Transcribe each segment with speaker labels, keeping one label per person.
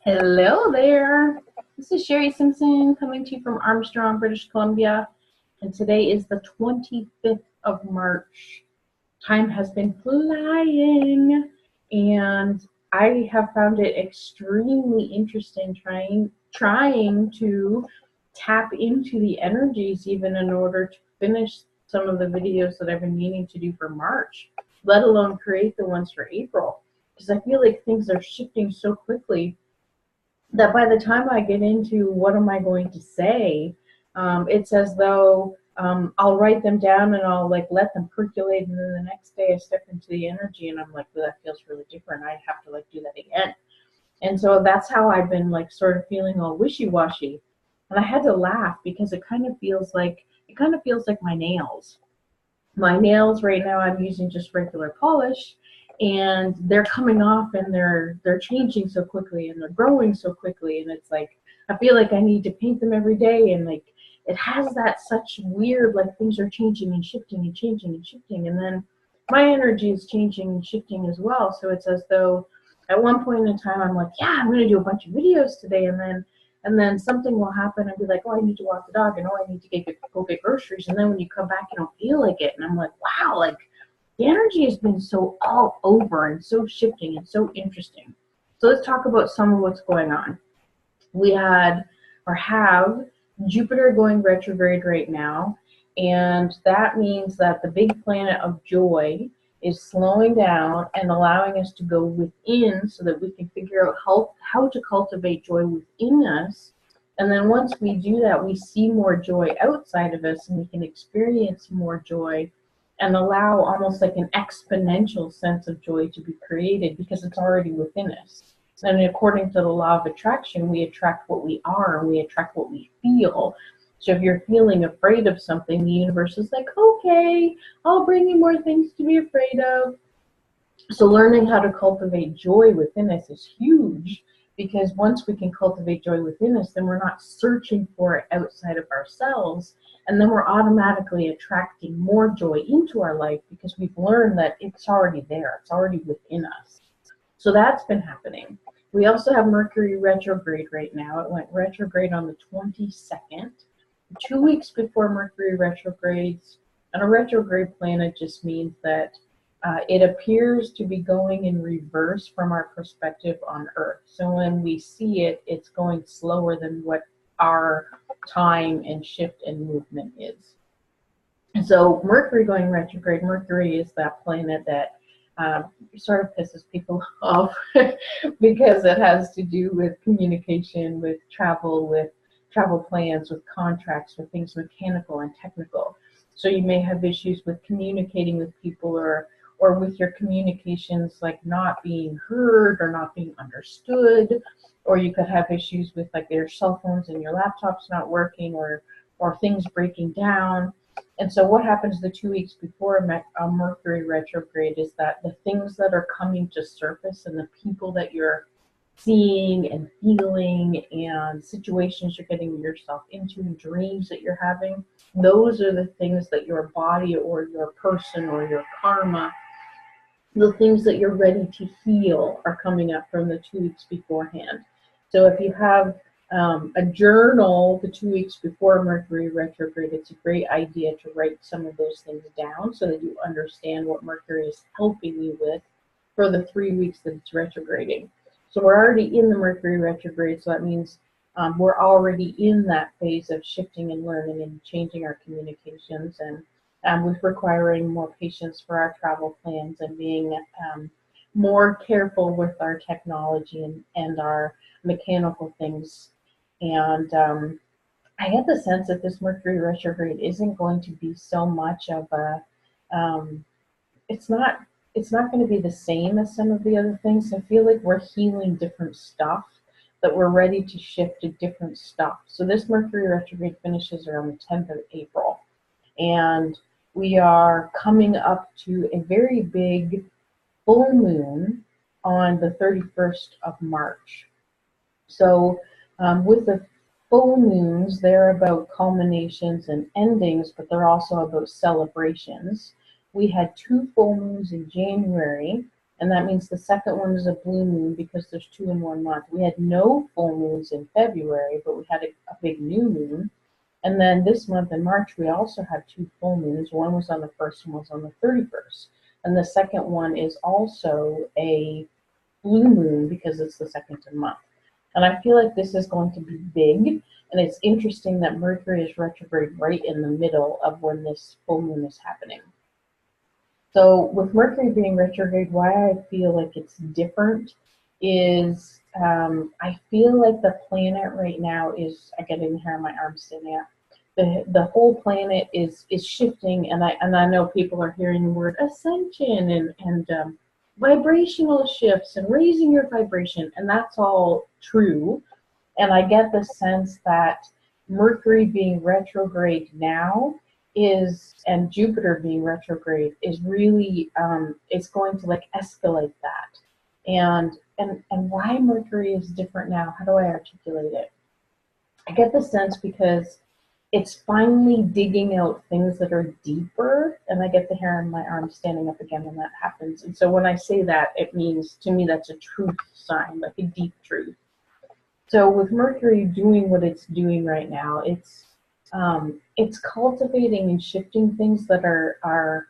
Speaker 1: Hello there. This is Sherry Simpson coming to you from Armstrong, British Columbia. And today is the 25th of March. Time has been flying, and I have found it extremely interesting trying to tap into the energies even in order to finish some of the videos that I've been meaning to do for March, let alone create the ones for April. Because I feel like things are shifting so quickly that by the time I get into what am I going to say, it's as though I'll write them down and I'll like let them percolate, and then the next day I step into the energy and I'm like, well, that feels really different. I have to like do that again. And so that's how I've been like sort of feeling all wishy-washy. And I had to laugh because it kind of feels like my nails. My nails right now I'm using just regular polish, and they're coming off and they're changing so quickly and they're growing so quickly, and it's like I feel like I need to paint them every day, and like it has that such weird like things are changing and shifting and changing and shifting, and then my energy is changing and shifting as well. So it's as though at one point in time I'm like, yeah, I'm going to do a bunch of videos today, and then something will happen and be like, oh, I need to walk the dog, and oh, I need to go get groceries, and then when you come back you don't feel like it, and I'm like, wow, like the energy has been so all over and so shifting and so interesting. So let's talk about some of what's going on. We had or have Jupiter going retrograde right now, and that means that the big planet of joy is slowing down and allowing us to go within so that we can figure out how to cultivate joy within us. And then once we do that, we see more joy outside of us and we can experience more joy and allow almost like an exponential sense of joy to be created because it's already within us. And according to the law of attraction, we attract what we are and we attract what we feel. So if you're feeling afraid of something, the universe is like, okay, I'll bring you more things to be afraid of. So learning how to cultivate joy within us is huge, because once we can cultivate joy within us, then we're not searching for it outside of ourselves, and then we're automatically attracting more joy into our life because we've learned that it's already there, it's already within us. So that's been happening. We also have Mercury retrograde right now. It went retrograde on the 22nd, 2 weeks before Mercury retrogrades. And a retrograde planet just means that it appears to be going in reverse from our perspective on Earth. So when we see it, it's going slower than what our time and shift and movement is. And so Mercury going retrograde, Mercury is that planet that sort of pisses people off because it has to do with communication, with travel plans, with contracts, with things mechanical and technical. So you may have issues with communicating with people, or with your communications like not being heard or not being understood, or you could have issues with like your cell phones and your laptops not working, or things breaking down. And so what happens the 2 weeks before a Mercury retrograde is that the things that are coming to surface and the people that you're seeing and feeling and situations you're getting yourself into and dreams that you're having, those are the things that your body or your person or your karma, the things that you're ready to heal, are coming up from the 2 weeks beforehand. So if you have a journal the 2 weeks before Mercury retrograde, it's a great idea to write some of those things down so that you understand what Mercury is helping you with for the 3 weeks that it's retrograding. So we're already in the Mercury retrograde, so that means we're already in that phase of shifting and learning and changing our communications, and with requiring more patience for our travel plans and being more careful with our technology and our mechanical things. And I get the sense that this Mercury retrograde isn't going to be so much of a, it's not going to be the same as some of the other things. I feel like we're healing different stuff, that we're ready to shift to different stuff. So this Mercury retrograde finishes around the 10th of April, and we are coming up to a very big full moon on the 31st of March. So with the full moons, they're about culminations and endings, but they're also about celebrations. We had 2 full moons in January, And that means the second one is a blue moon because there's 2 in 1 month. We had no full moons in February, but we had a big new moon. And then this month in March, we also had 2 full moons. One was on the 1st and one was on the 31st. And the second one is also a blue moon because it's the second of the month. And I feel like this is going to be big. And it's interesting that Mercury is retrograde right in the middle of when this full moon is happening. So with Mercury being retrograde, why I feel like it's different is I feel like the planet right now is, I get in here on my arm standing up. The whole planet is shifting, and I know people are hearing the word ascension and vibrational shifts and raising your vibration, and that's all true. And I get the sense that Mercury being retrograde now is, and Jupiter being retrograde is really, it's going to like escalate that. And why Mercury is different now, how do I articulate it? I get the sense because it's finally digging out things that are deeper, and I get the hair on my arm standing up again when that happens. And so when I say that, it means, to me, that's a truth sign, like a deep truth. So with Mercury doing what it's doing right now, it's cultivating and shifting things that are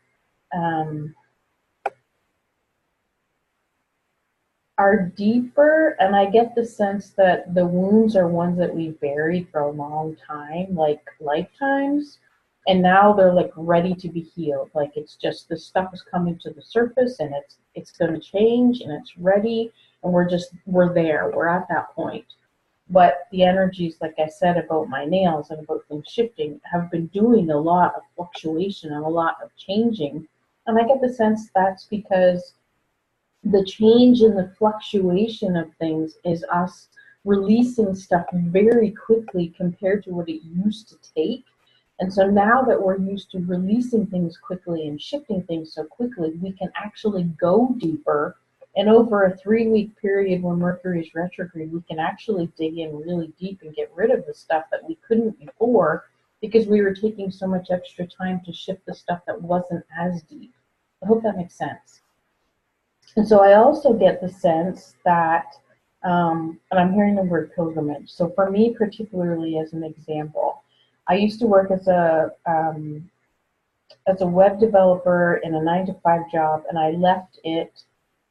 Speaker 1: deeper, and I get the sense that the wounds are ones that we buried for a long time, like lifetimes, and now they're like ready to be healed. Like it's just, the stuff is coming to the surface, and it's going to change, and it's ready, and we're there, we're at that point. But the energies, like I said, about my nails and about things shifting, have been doing a lot of fluctuation and a lot of changing, and I get the sense that's because the change and the fluctuation of things is us releasing stuff very quickly compared to what it used to take. And so now that we're used to releasing things quickly and shifting things so quickly, we can actually go deeper. And over a 3-week period when Mercury is retrograde, we can actually dig in really deep and get rid of the stuff that we couldn't before because we were taking so much extra time to shift the stuff that wasn't as deep. I hope that makes sense. And so I also get the sense that, and I'm hearing the word pilgrimage. So for me, particularly as an example, I used to work as a web developer in a 9-to-5 job, and I left it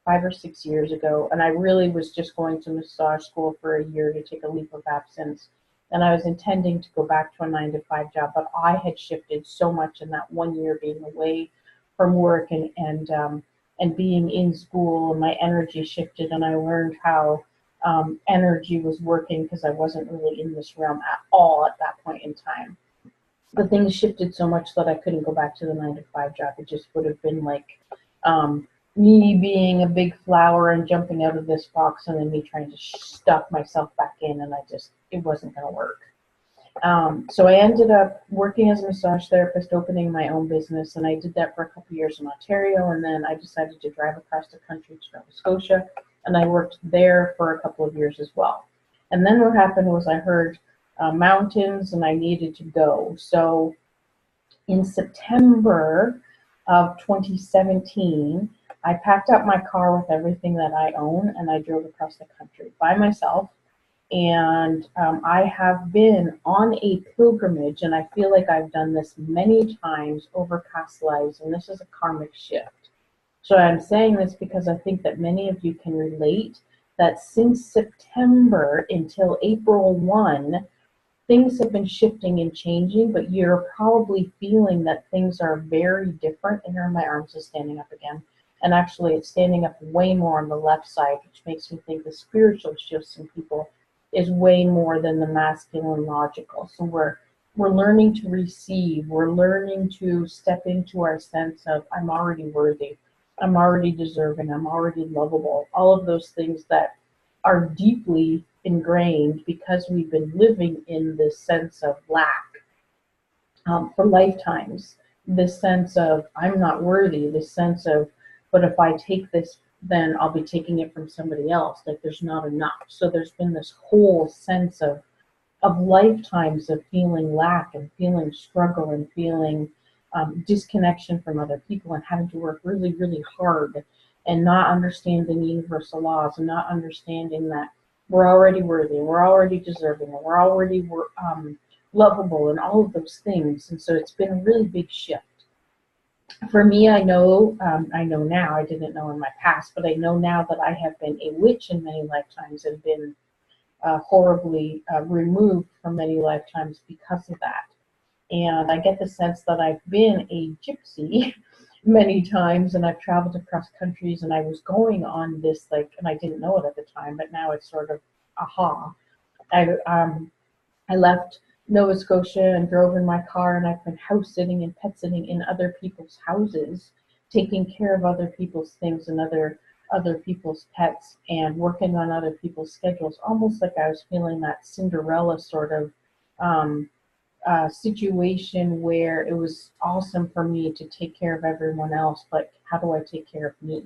Speaker 1: 5 or 6 years ago. And I really was just going to massage school for a year to take a leave of absence. And I was intending to go back to a 9-to-5 job, but I had shifted so much in that 1 year being away from work and being in school, and my energy shifted, and I learned how energy was working because I wasn't really in this realm at all at that point in time. But things shifted so much that I couldn't go back to the 9-to-5 job. It just would have been like me being a big flower and jumping out of this box, and then me trying to stuff myself back in, and it wasn't going to work. So I ended up working as a massage therapist, opening my own business, and I did that for a couple of years in Ontario, and then I decided to drive across the country to Nova Scotia, and I worked there for a couple of years as well. And then what happened was I heard mountains, and I needed to go. So in September of 2017, I packed up my car with everything that I own, and I drove across the country by myself. And I have been on a pilgrimage, and I feel like I've done this many times over past lives, and this is a karmic shift. So I'm saying this because I think that many of you can relate that since September until April 1, things have been shifting and changing, but you're probably feeling that things are very different. And here my arms are standing up again. And actually it's standing up way more on the left side, which makes me think the spiritual shifts in people is way more than the masculine logical. So we're learning to receive. We're learning to step into our sense of I'm already worthy. I'm already deserving. I'm already lovable. All of those things that are deeply ingrained because we've been living in this sense of lack for lifetimes. This sense of I'm not worthy. This sense of, but if I take this, then I'll be taking it from somebody else. Like there's not enough. So there's been this whole sense of lifetimes of feeling lack and feeling struggle and feeling disconnection from other people and having to work really, really hard and not understanding universal laws, and not understanding that we're already worthy, we're already deserving, and we're already lovable, and all of those things. And so it's been a really big shift. For me, I know now, I didn't know in my past, but I know now that I have been a witch in many lifetimes and been horribly removed from many lifetimes because of that. And I get the sense that I've been a gypsy many times, and I've traveled across countries, and I was going on this, like, and I didn't know it at the time, but now it's sort of aha. I left Nova Scotia and drove in my car, and I've been house sitting and pet sitting in other people's houses, taking care of other people's things and other people's pets, and working on other people's schedules, almost like I was feeling that Cinderella sort of um, situation where it was awesome for me to take care of everyone else, but how do I take care of me?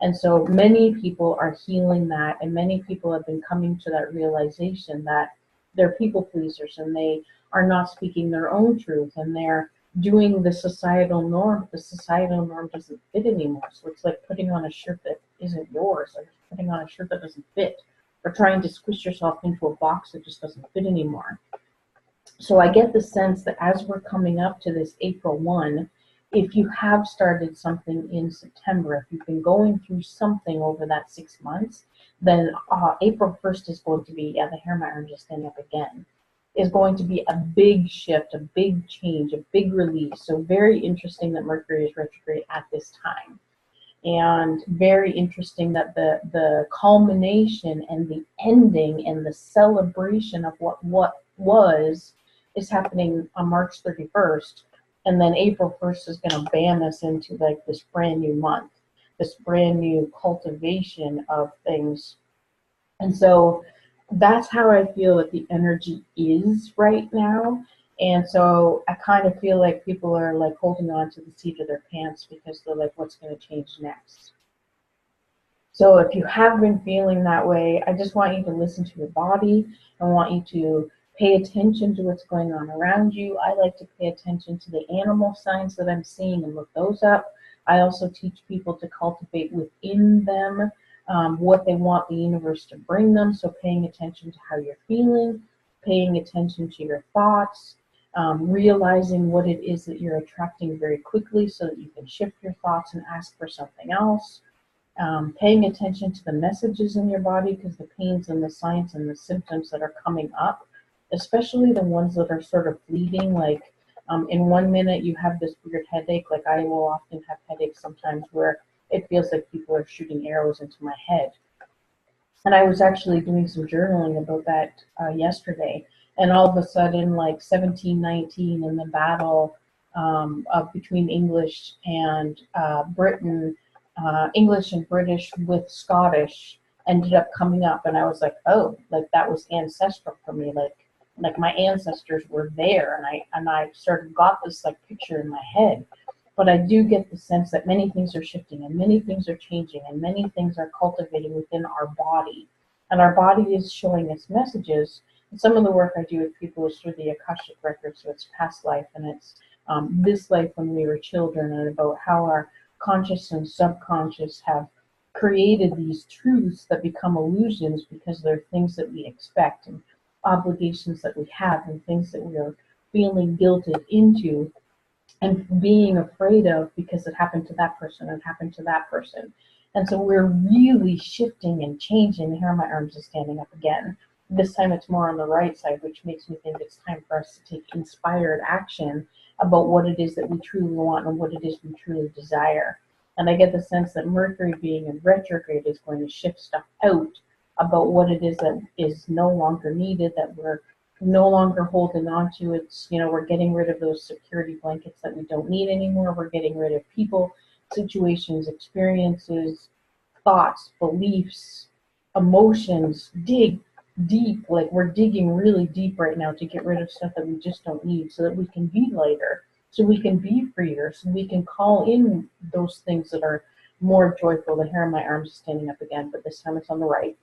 Speaker 1: And so many people are healing that, and many people have been coming to that realization that they're people pleasers, and they are not speaking their own truth, and they're doing the societal norm. The societal norm doesn't fit anymore. So it's like putting on a shirt that isn't yours, or putting on a shirt that doesn't fit, or trying to squish yourself into a box that just doesn't fit anymore. So I get the sense that as we're coming up to this April 1, if you have started something in September, if you've been going through something over that 6 months, then April 1st is going to be, yeah, the hair on my arm just standing up again, is going to be a big shift, a big change, a big release. So very interesting that Mercury is retrograde at this time. And very interesting that the culmination and the ending and the celebration of what was is happening on March 31st, and then April 1st is going to bam us into like this brand new month, this brand new cultivation of things. And so that's how I feel that the energy is right now. And so I kind of feel like people are like holding on to the seat of their pants because they're like, what's going to change next? So if you have been feeling that way, I just want you to listen to your body. I want you to pay attention to what's going on around you. I like to pay attention to the animal signs that I'm seeing and look those up. I also teach people to cultivate within them what they want the universe to bring them. So paying attention to how you're feeling, paying attention to your thoughts, realizing what it is that you're attracting very quickly so that you can shift your thoughts and ask for something else. Paying attention to the messages in your body, because the pains and the signs and the symptoms that are coming up, especially the ones that are sort of fleeting, like in 1 minute you have this weird headache, like I will often have headaches sometimes where it feels like people are shooting arrows into my head. And I was actually doing some journaling about that yesterday, and all of a sudden, like 1719 in the battle between English and Britain, English and British with Scottish ended up coming up, and I was like, oh, like that was ancestral for me, like my ancestors were there, and I sort of got this like picture in my head. But I do get the sense that many things are shifting, and many things are changing, and many things are cultivating within our body, and our body is showing us messages. And some of the work I do with people is through the Akashic records, so it's past life, and it's this life when we were children, and about how our conscious and subconscious have created these truths that become illusions because they're things that we expect and obligations that we have and things that we are feeling guilted into and being afraid of because it happened to that person and happened to that person. And so we're really shifting and changing. Here my arms are standing up again. This time it's more on the right side, which makes me think it's time for us to take inspired action about what it is that we truly want and what it is we truly desire. And I get the sense that Mercury being in retrograde is going to shift stuff out about what it is that is no longer needed, that we're no longer holding on to. It's, we're getting rid of those security blankets that we don't need anymore. We're getting rid of people, situations, experiences, thoughts, beliefs, emotions. Dig deep, like we're digging really deep right now to get rid of stuff that we just don't need so that we can be lighter, so we can be freer, so we can call in those things that are more joyful. The hair on my arms is standing up again, but this time it's on the right.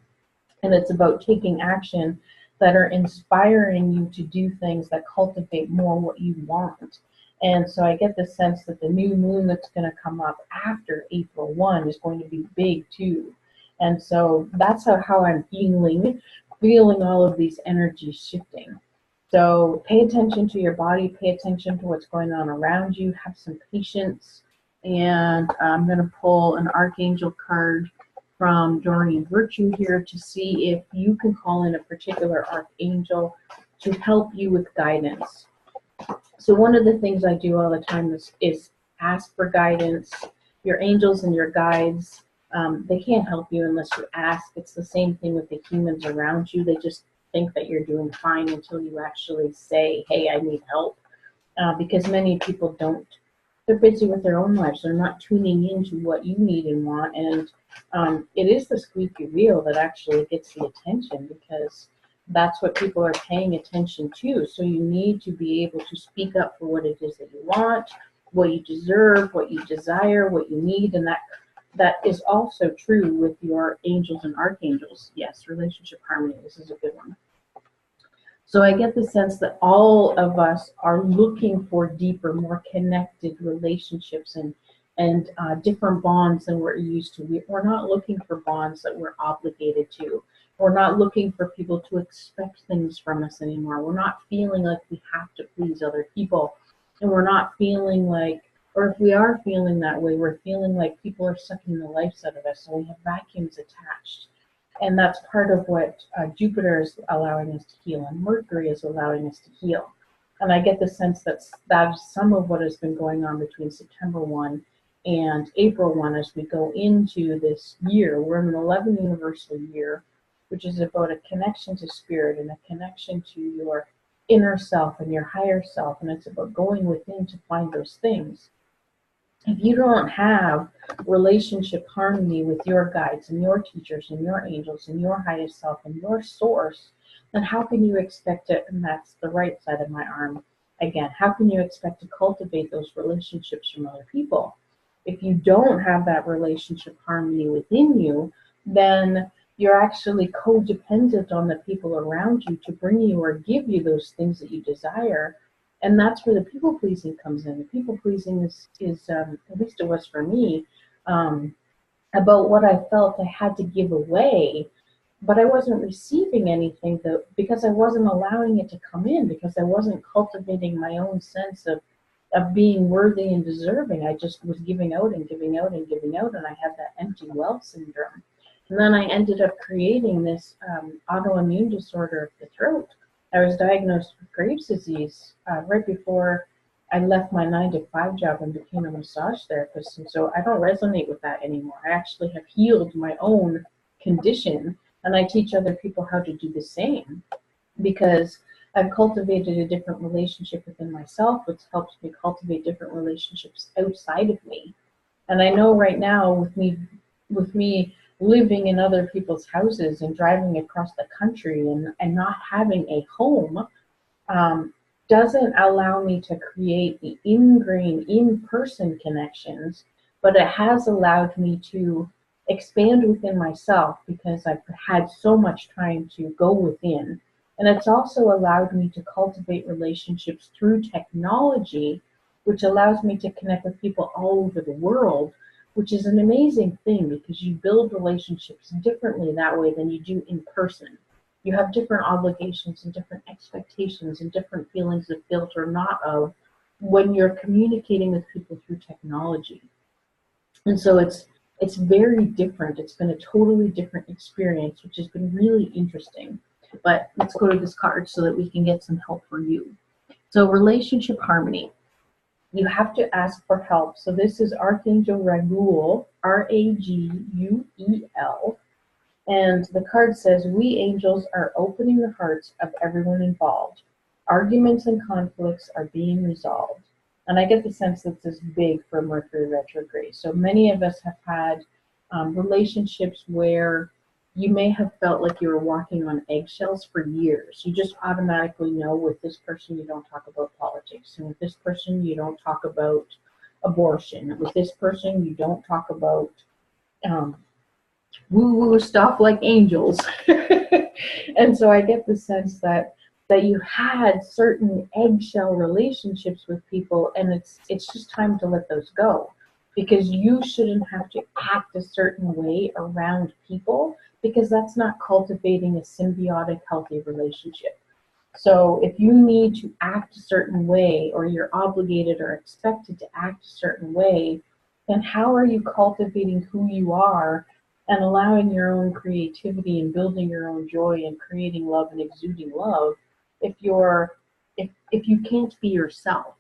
Speaker 1: And it's about taking action that are inspiring you to do things that cultivate more what you want. And so I get the sense that the new moon that's going to come up after April 1 is going to be big too. And so that's how I'm feeling all of these energies shifting. So pay attention to your body, pay attention to what's going on around you, have some patience. And I'm going to pull an Archangel card from Doreen Virtue here to see if you can call in a particular Archangel to help you with guidance. So one of the things I do all the time is ask for guidance. Your angels and your guides, they can't help you unless you ask. It's the same thing with the humans around you. They just think that you're doing fine until you actually say, hey, I need help. Because many people don't. They're busy with their own lives. They're not tuning into what you need and want. And it is the squeaky wheel that actually gets the attention, because that's what people are paying attention to. So you need to be able to speak up for what it is that you want, what you deserve, what you desire, what you need. And that is also true with your angels and archangels. Yes, relationship harmony. This is a good one. So I get the sense that all of us are looking for deeper, more connected relationships and different bonds than we're used to. We're not looking for bonds that we're obligated to. We're not looking for people to expect things from us anymore. We're not feeling like we have to please other people. And we're not feeling like, or if we are feeling that way, we're feeling like people are sucking the life out of us, and we have vacuums attached. And that's part of what Jupiter is allowing us to heal, and Mercury is allowing us to heal. And I get the sense that that's some of what has been going on between September 1 and April 1 as we go into this year. We're in an 11 universal year, which is about a connection to spirit and a connection to your inner self and your higher self. And it's about going within to find those things. If you don't have relationship harmony with your guides and your teachers and your angels and your highest self and your source, then how can you expect it? And that's the right side of my arm. Again, how can you expect to cultivate those relationships from other people? If you don't have that relationship harmony within you, then you're actually codependent on the people around you to bring you or give you those things that you desire. And that's where the people pleasing comes in. The people pleasing is at least it was for me, about what I felt I had to give away, but I wasn't receiving anything because I wasn't allowing it to come in, because I wasn't cultivating my own sense of being worthy and deserving. I just was giving out and giving out and giving out, and I had that empty well syndrome. And then I ended up creating this autoimmune disorder of the throat. I was diagnosed with Graves' disease right before I left my 9-to-5 job and became a massage therapist. And so I don't resonate with that anymore. I actually have healed my own condition, and I teach other people how to do the same, because I've cultivated a different relationship within myself, which helps me cultivate different relationships outside of me. And I know right now with me living in other people's houses and driving across the country and not having a home doesn't allow me to create the ingrained in-person connections, but it has allowed me to expand within myself, because I've had so much time to go within. And it's also allowed me to cultivate relationships through technology, which allows me to connect with people all over the world, which is an amazing thing, because you build relationships differently that way than you do in person. You have different obligations and different expectations and different feelings of guilt or not of when you're communicating with people through technology. And so it's very different. It's been a totally different experience, which has been really interesting. But let's go to this card so that we can get some help for you. So relationship harmony. You have to ask for help. So this is Archangel Raguel, Raguel. And the card says, we angels are opening the hearts of everyone involved. Arguments and conflicts are being resolved. And I get the sense that this is big for Mercury retrograde. So many of us have had relationships where you may have felt like you were walking on eggshells for years. You just automatically know with this person you don't talk about politics, and with this person you don't talk about abortion. With this person you don't talk about woo-woo stuff like angels. And so I get the sense that that you had certain eggshell relationships with people, and it's just time to let those go, because you shouldn't have to act a certain way around people, because that's not cultivating a symbiotic healthy relationship. So if you need to act a certain way, or you're obligated or expected to act a certain way, then how are you cultivating who you are and allowing your own creativity and building your own joy and creating love and exuding love if if you can't be yourself?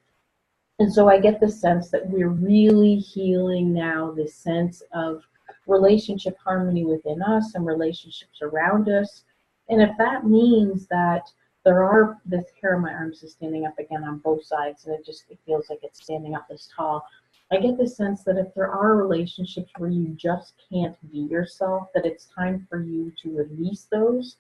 Speaker 1: And so I get the sense that we're really healing now this sense of relationship harmony within us and relationships around us. And if that means that there are, this hair on my arms is standing up again on both sides, and it feels like it's standing up this tall. I get the sense that if there are relationships where you just can't be yourself, that it's time for you to release those.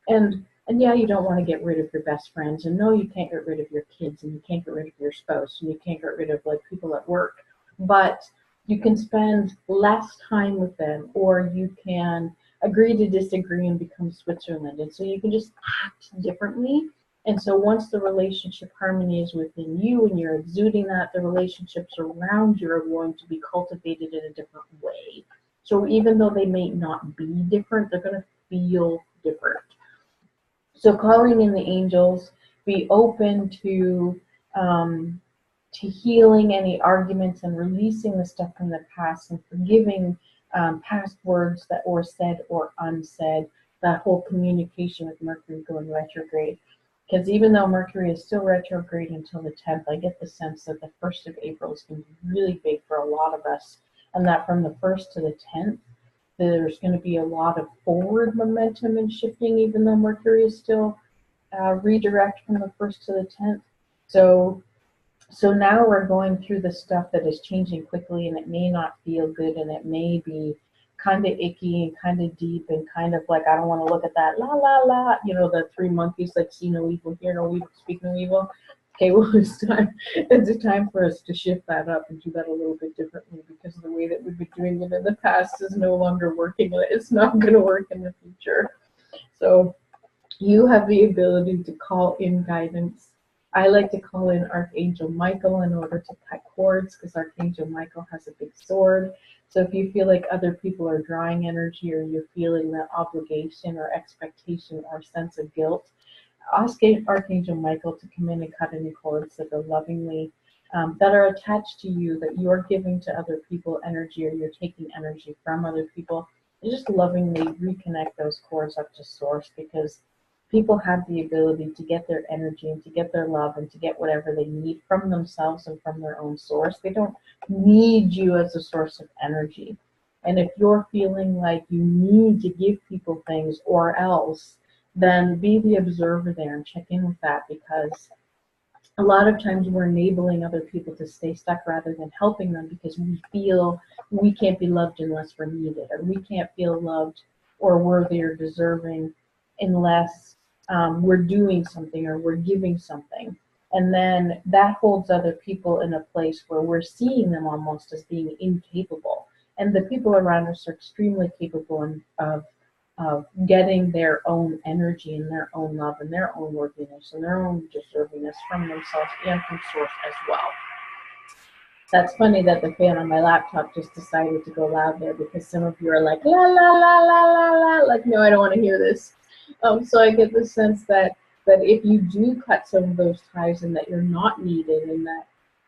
Speaker 1: And yeah, you don't want to get rid of your best friends, and no, you can't get rid of your kids, and you can't get rid of your spouse, and you can't get rid of like people at work, but you can spend less time with them, or you can agree to disagree and become Switzerland. And so you can just act differently. And so once the relationship harmony is within you and you're exuding that, the relationships around you are going to be cultivated in a different way. So even though they may not be different, they're going to feel different. So calling in the angels, be open to healing any arguments and releasing the stuff from the past and forgiving past words that were said or unsaid. That whole communication with Mercury going retrograde. Because even though Mercury is still retrograde until the 10th, I get the sense that the 1st of April is going to be really big for a lot of us. And that from the 1st to the 10th, there's going to be a lot of forward momentum and shifting, even though Mercury is still redirect from the 1st to the 10th. So now we're going through the stuff that is changing quickly, and it may not feel good, and it may be kind of icky and kind of deep and kind of like, I don't want to look at that, la la la, the three monkeys, like see no evil, hear no evil, speak no evil. Okay, well, it's a time for us to shift that up and do that a little bit differently, because the way that we've been doing it in the past is no longer working. It's not going to work in the future. So you have the ability to call in guidance. I like to call in Archangel Michael in order to cut cords, because Archangel Michael has a big sword. So if you feel like other people are drawing energy, or you're feeling that obligation or expectation or sense of guilt, ask Archangel Michael to come in and cut any cords that are lovingly, that are attached to you, that you're giving to other people energy, or you're taking energy from other people. And just lovingly reconnect those cords up to source, because people have the ability to get their energy and to get their love and to get whatever they need from themselves and from their own source. They don't need you as a source of energy. And if you're feeling like you need to give people things or else, then be the observer there and check in with that, because a lot of times we're enabling other people to stay stuck rather than helping them, because we feel we can't be loved unless we're needed, or we can't feel loved or worthy or deserving unless we're doing something or we're giving something. And then that holds other people in a place where we're seeing them almost as being incapable. And the people around us are extremely capable of getting their own energy and their own love and their own worthiness and their own deservingness from themselves and from source as well. That's funny that the fan on my laptop just decided to go loud there, because some of you are like, la la la la la la, like, no, I don't want to hear this. So I get the sense that if you do cut some of those ties, and that you're not needed,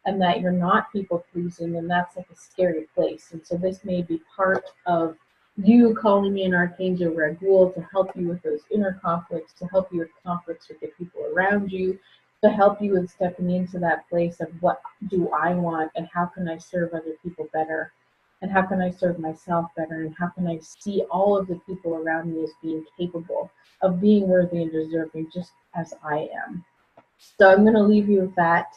Speaker 1: and that you're not people pleasing, and that's like a scary place. And so this may be part of you calling in Archangel Raguel to help you with those inner conflicts, to help you with conflicts with the people around you, to help you with stepping into that place of what do I want, and how can I serve other people better, and how can I serve myself better, and how can I see all of the people around me as being capable of being worthy and deserving just as I am. So I'm going to leave you with that.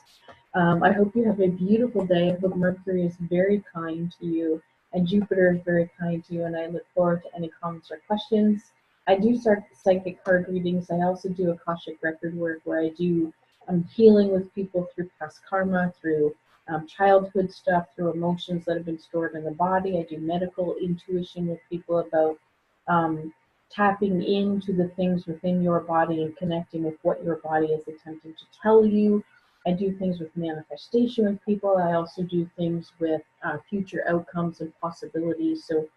Speaker 1: I hope you have a beautiful day. I hope Mercury is very kind to you, and Jupiter is very kind to you, and I look forward to any comments or questions. I do start psychic card readings. I also do Akashic record work, where I do healing with people through past karma, through childhood stuff, through emotions that have been stored in the body. I do medical intuition with people about tapping into the things within your body and connecting with what your body is attempting to tell you. I do things with manifestation with people. I also do things with future outcomes and possibilities. So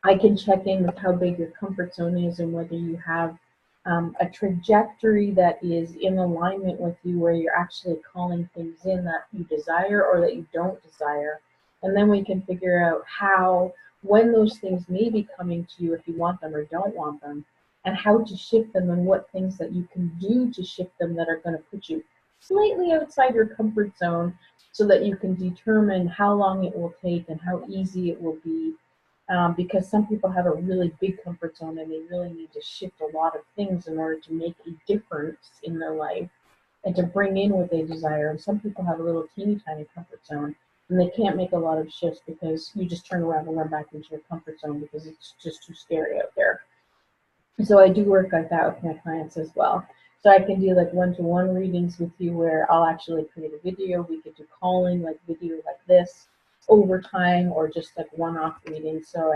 Speaker 1: I can check in with how big your comfort zone is and whether you have a trajectory that is in alignment with you, where you're actually calling things in that you desire or that you don't desire. And then we can figure out how, when those things may be coming to you, if you want them or don't want them, and how to shift them, and what things that you can do to shift them that are going to put you slightly outside your comfort zone, so that you can determine how long it will take and how easy it will be, because some people have a really big comfort zone and they really need to shift a lot of things in order to make a difference in their life and to bring in what they desire. And some people have a little teeny tiny comfort zone and they can't make a lot of shifts because you just turn around and run back into your comfort zone because it's just too scary out there. So I do work like that with my clients as well. So I can do like one-to-one readings with you where I'll actually create a video. We could do calling, like video like this, over time, or just like one-off readings. So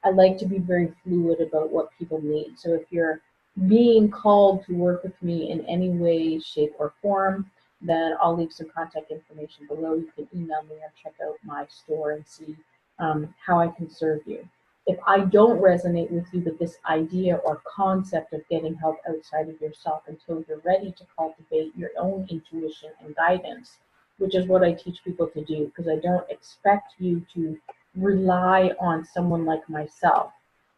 Speaker 1: I like to be very fluid about what people need. So if you're being called to work with me in any way, shape, or form, then I'll leave some contact information below. You can email me or check out my store and see how I can serve you. If I don't resonate with you with this idea or concept of getting help outside of yourself until you're ready to cultivate your own intuition and guidance, which is what I teach people to do, because I don't expect you to rely on someone like myself.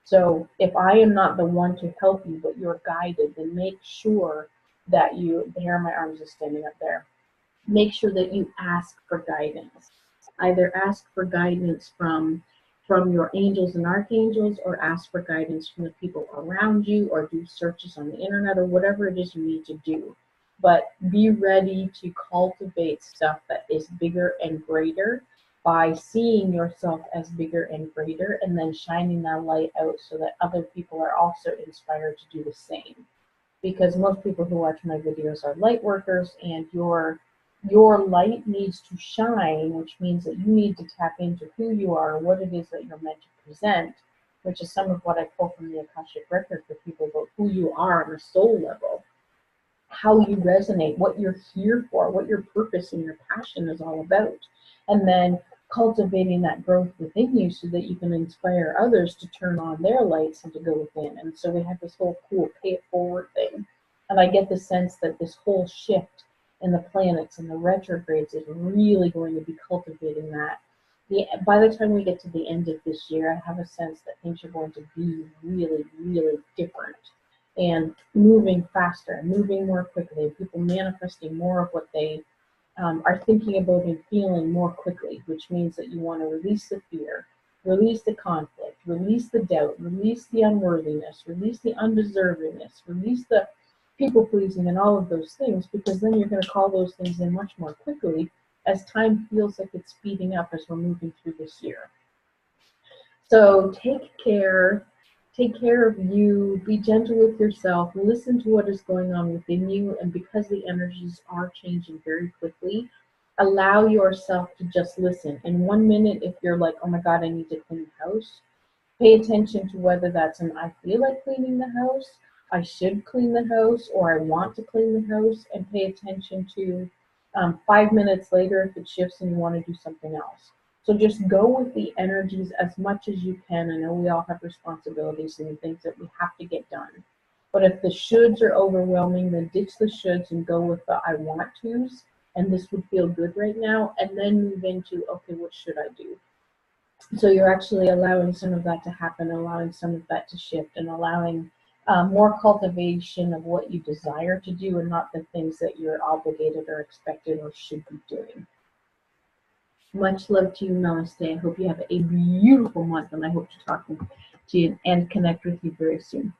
Speaker 1: So if I am not the one to help you, but you're guided, then make sure that you, there my arms are standing up there, make sure that you ask for guidance. Either ask for guidance from your angels and archangels, or ask for guidance from the people around you, or do searches on the internet, or whatever it is you need to do. But be ready to cultivate stuff that is bigger and greater by seeing yourself as bigger and greater, and then shining that light out so that other people are also inspired to do the same. Because most people who watch my videos are light workers, and your light needs to shine, which means that you need to tap into who you are, what it is that you're meant to present, which is some of what I pull from the Akashic Record for people about who you are on a soul level, how you resonate, what you're here for, what your purpose and your passion is all about. And then cultivating that growth within you so that you can inspire others to turn on their lights and to go within. And so we have this whole cool pay it forward thing. And I get the sense that this whole shift in the planets and the retrogrades is really going to be cultivating that. By the time we get to the end of this year, I have a sense that things are going to be really, really different and moving faster, moving more quickly, people manifesting more of what they are thinking about and feeling more quickly, which means that you want to release the fear, release the conflict, release the doubt, release the unworthiness, release the undeservingness, release the people pleasing and all of those things, because then you're going to call those things in much more quickly as time feels like it's speeding up as we're moving through this year. So take care of you, be gentle with yourself, listen to what is going on within you, and because the energies are changing very quickly, allow yourself to just listen. In 1 minute, if you're like, oh my God, I need to clean the house, pay attention to whether that's an I feel like cleaning the house, I should clean the house, or I want to clean the house, and pay attention to 5 minutes later if it shifts and you want to do something else. So just go with the energies as much as you can. I know we all have responsibilities and things that we have to get done. But if the shoulds are overwhelming, then ditch the shoulds and go with the I want tos, and this would feel good right now, and then move into, okay, what should I do? So you're actually allowing some of that to happen, allowing some of that to shift, and allowing more cultivation of what you desire to do and not the things that you're obligated or expected or should be doing. Much love to you. Namaste. I hope you have a beautiful month, and I hope to talk to you and connect with you very soon.